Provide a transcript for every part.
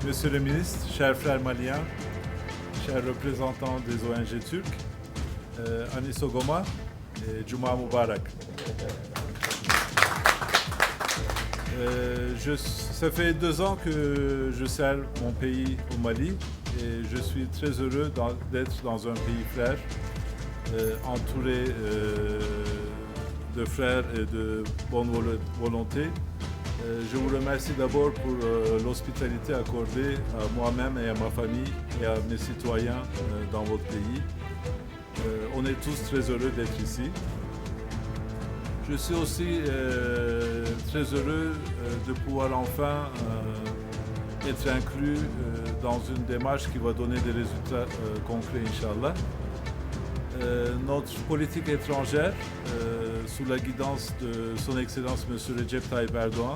Monsieur le ministre, chers frères maliens, chers représentants des ONG turcs, Anis Ogoma et Juma Mubarak. Ça fait 2 ans que je sers mon pays au Mali et je suis très heureux d'être dans un pays frère, entouré de frères et de bonne volonté. Je vous remercie d'abord pour l'hospitalité accordée à moi-même et à ma famille et à mes citoyens dans votre pays. On est tous très heureux d'être ici. Je suis aussi très heureux de pouvoir enfin être inclus dans une démarche qui va donner des résultats concrets, Inch'Allah. Notre politique étrangère, sous la guidance de Son Excellence M. Recep Tayyip Erdoğan,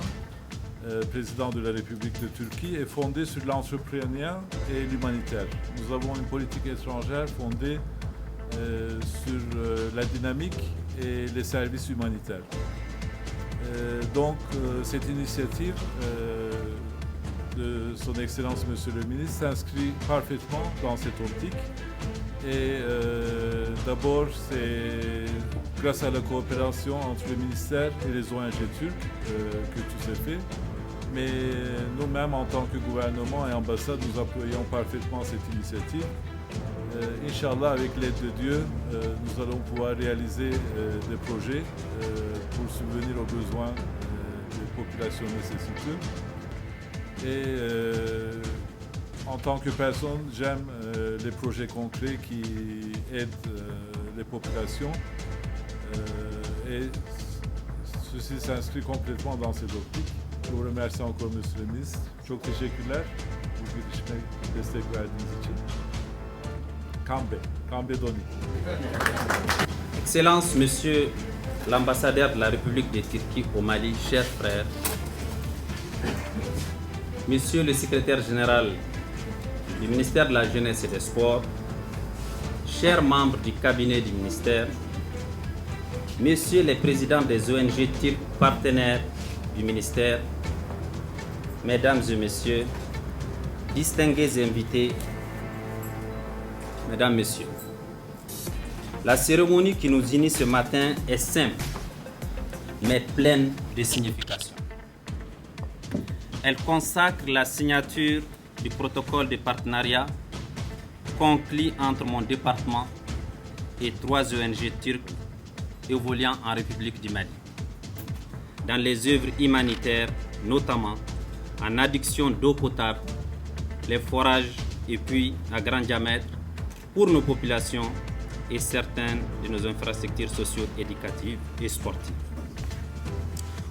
président de la République de Turquie, est fondée sur l'entrepreneuriat et l'humanitaire. Nous avons une politique étrangère fondée sur la dynamique et les services humanitaires. Donc, cette initiative de Son Excellence Monsieur le Ministre s'inscrit parfaitement dans cette optique. Et d'abord, c'est grâce à la coopération entre le ministère et les ONG turcs que tout s'est fait. Mais nous-mêmes, en tant que gouvernement et ambassade, nous appuyons parfaitement cette initiative. Inch'Allah, avec l'aide de Dieu, nous allons pouvoir réaliser des projets pour subvenir aux besoins des populations nécessiteuses. Et en tant que personne, j'aime les projets concrets qui aident les populations et ceci s'inscrit complètement dans cette optique. Je vous remercie encore, Monsieur le Ministre. Çok teşekkürler bu girişime destek verdiğiniz için. Kambe Doni. Excellence, Monsieur l'ambassadeur de la République de Turquie au Mali, chers frères, Monsieur le secrétaire général du ministère de la Jeunesse et des Sports, chers membres du cabinet du ministère, Messieurs les présidents des ONG turcs partenaires du ministère, Mesdames et Messieurs, distingués invités, Mesdames, Messieurs, la cérémonie qui nous unit ce matin est simple, mais pleine de signification. Elle consacre la signature du protocole de partenariat conclu entre mon département et 3 ONG turques évoluant en République du Mali, dans les œuvres humanitaires, notamment en adduction d'eau potable, les forages et puits à grand diamètre pour nos populations et certaines de nos infrastructures socio-éducatives et sportives.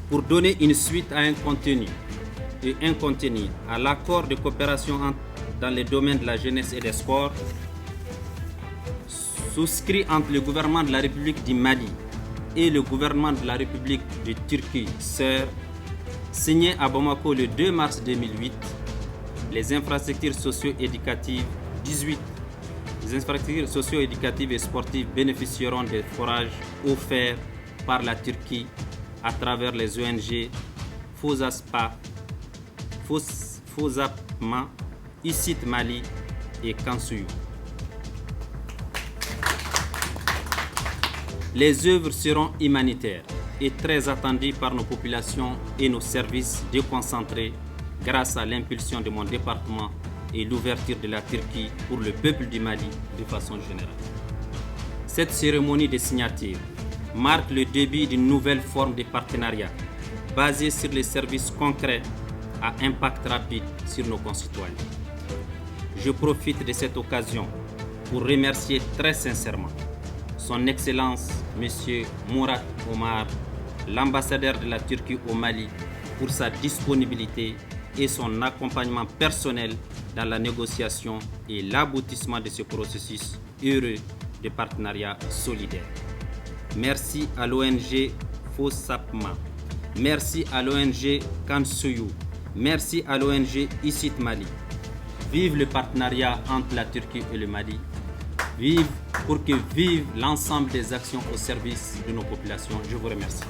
Pour donner une suite à un contenu et un contenu à l'accord de coopération dans les domaines de la jeunesse et des sports, souscrit entre le gouvernement de la République du Mali et le gouvernement de la République de Turquie, sœur, signé à Bamako le 2 mars 2008, les infrastructures socio-éducatives 18. Les infrastructures socio-éducatives et sportives bénéficieront des forages offerts par la Turquie à travers les ONG Fosapma, ICIT Mali et Kansuyu. Les œuvres seront humanitaires et très attendues par nos populations et nos services déconcentrés grâce à l'impulsion de mon département et l'ouverture de la Turquie pour le peuple du Mali de façon générale. Cette cérémonie de signature marque le début d'une nouvelle forme de partenariat basée sur les services concrets à impact rapide sur nos concitoyens. Je profite de cette occasion pour remercier très sincèrement Son Excellence M. Murat Omar, l'ambassadeur de la Turquie au Mali, pour sa disponibilité et son accompagnement personnel dans la négociation et l'aboutissement de ce processus heureux de partenariat solidaire. Merci à l'ONG Fosapma. Merci à l'ONG Kansuyu. Merci à l'ONG ICIT Mali. Vive le partenariat entre la Turquie et le Mali. Vive l'ensemble des actions au service de nos populations. Je vous remercie.